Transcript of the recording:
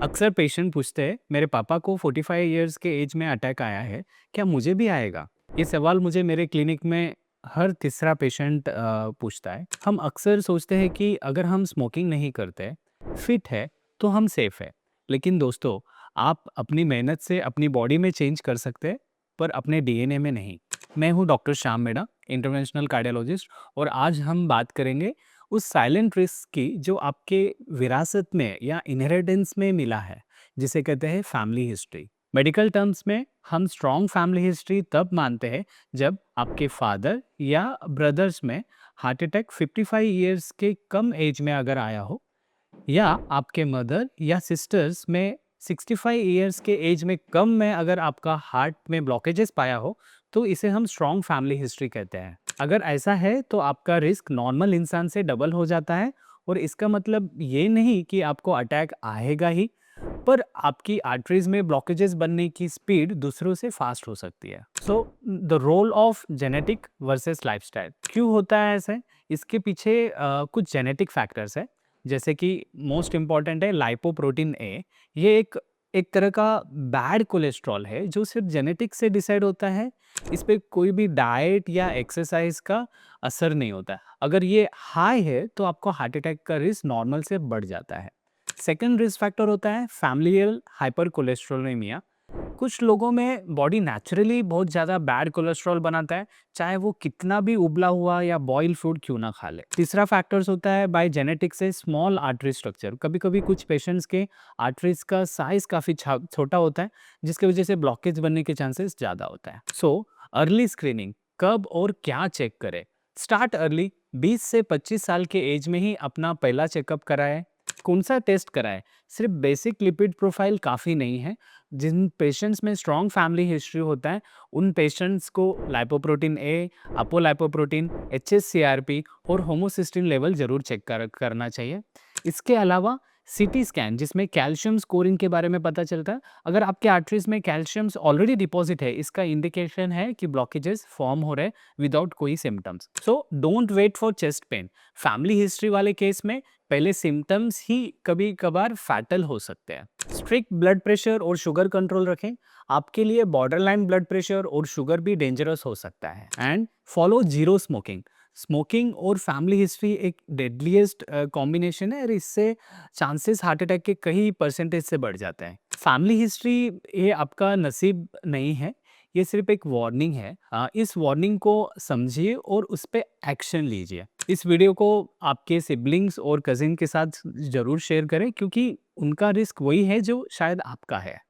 अक्सर पेशेंट पूछते हैं मेरे पापा को 45 इयर्स के एज में अटैक आया है, क्या मुझे भी आएगा? ये सवाल मुझे मेरे क्लिनिक में हर तीसरा पेशेंट पूछता है। हम अक्सर सोचते हैं कि अगर हम स्मोकिंग नहीं करते, फिट है, तो हम सेफ है। लेकिन दोस्तों, आप अपनी मेहनत से अपनी बॉडी में चेंज कर सकते हैं, पर अपने डीएनए में नहीं। मैं हूं डॉक्टर श्याम मेडा, इंटरवेंशनल कार्डियोलॉजिस्ट, और आज हम बात करेंगे उस साइलेंट रिस्क की जो आपके विरासत में या इनहेरिटेंस में मिला है, जिसे कहते हैं फैमिली हिस्ट्री। मेडिकल टर्म्स में हम स्ट्रॉन्ग फैमिली हिस्ट्री तब मानते हैं जब आपके फादर या ब्रदर्स में हार्ट अटैक 55 इयर्स के कम एज में अगर आया हो, या आपके मदर या सिस्टर्स में 65 इयर्स के एज में कम में अगर आपका हार्ट में ब्लॉकेजेस पाया हो, तो इसे हम स्ट्रॉन्ग फैमिली हिस्ट्री कहते हैं। अगर ऐसा है तो आपका रिस्क नॉर्मल इंसान से डबल हो जाता है, और इसका मतलब ये नहीं कि आपको अटैक आएगा ही, पर आपकी आर्टरीज में ब्लॉकेजेस बनने की स्पीड दूसरों से फास्ट हो सकती है। So the role of genetic versus lifestyle क्यों होता है ऐसे? इसके पीछे कुछ जेनेटिक फैक्टर्स है, जैसे कि मोस्ट इम्पॉर्टेंट है लाइपोप्रोटीन ए। ये एक एक तरह का बैड कोलेस्ट्रॉल है जो सिर्फ जेनेटिक से डिसाइड होता है। इस पे कोई भी डाइट या एक्सरसाइज का असर नहीं होता है। अगर ये हाई है तो आपको हार्ट अटैक का रिस्क नॉर्मल से बढ़ जाता है। सेकंड रिस्क फैक्टर होता है फैमिलियल हाइपर कोलेस्ट्रोलेमिया। कुछ लोगों में बॉडी नेचुरली बहुत ज़्यादा बैड कोलेस्ट्रॉल बनाता है, चाहे वो कितना भी उबला हुआ या बॉइल्ड फूड क्यों ना खा ले। तीसरा फैक्टर्स होता है बाय जेनेटिक्स से स्मॉल आर्टरी स्ट्रक्चर। कभी कभी कुछ पेशेंट्स के आर्टरीज का साइज काफ़ी छोटा होता है, जिसकी वजह से ब्लॉकेज बनने के चांसेस ज़्यादा होता है। सो अर्ली स्क्रीनिंग कब और क्या चेक करें? Start early. 20 से 25 साल के एज में ही अपना पहला चेकअप कराएं। कौन सा टेस्ट कराएं? सिर्फ बेसिक लिपिड प्रोफाइल काफ़ी नहीं है। जिन पेशेंट्स में स्ट्रॉन्ग फैमिली हिस्ट्री होता है, उन पेशेंट्स को लाइपोप्रोटीन ए, अपोलाइपोप्रोटीन, एचएससीआरपी और होमोसिस्टिन लेवल जरूर चेक करना चाहिए। इसके अलावा सीटी स्कैन, जिसमें कैल्शियम स्कोरिंग के बारे में पता चलता है। अगर आपके आर्टरीज में कैल्शियम्स ऑलरेडी डिपॉजिट है, इसका इंडिकेशन है कि ब्लॉकेजेस फॉर्म हो रहे विदाउट कोई symptoms. So don't wait for chest pain. Family history वाले केस में पहले सिम्टम्स ही कभी कभार फैटल हो सकते हैं। स्ट्रिक्ट ब्लड प्रेशर और शुगर कंट्रोल रखें। आपके लिए बॉर्डरलाइन ब्लड प्रेशर और शुगर भी डेंजरस हो सकता है। And follow zero smoking. Smoking और फैमिली हिस्ट्री एक डेडलीस्ट कॉम्बिनेशन है, और इससे चांसेस हार्ट अटैक के कई परसेंटेज से बढ़ जाते हैं। फैमिली हिस्ट्री ये आपका नसीब नहीं है, ये सिर्फ एक वार्निंग है। इस वार्निंग को समझिए और उस पर एक्शन लीजिए। इस वीडियो को आपके सिबलिंग्स और कजिन के साथ ज़रूर शेयर करें, क्योंकि उनका रिस्क वही है जो शायद आपका है।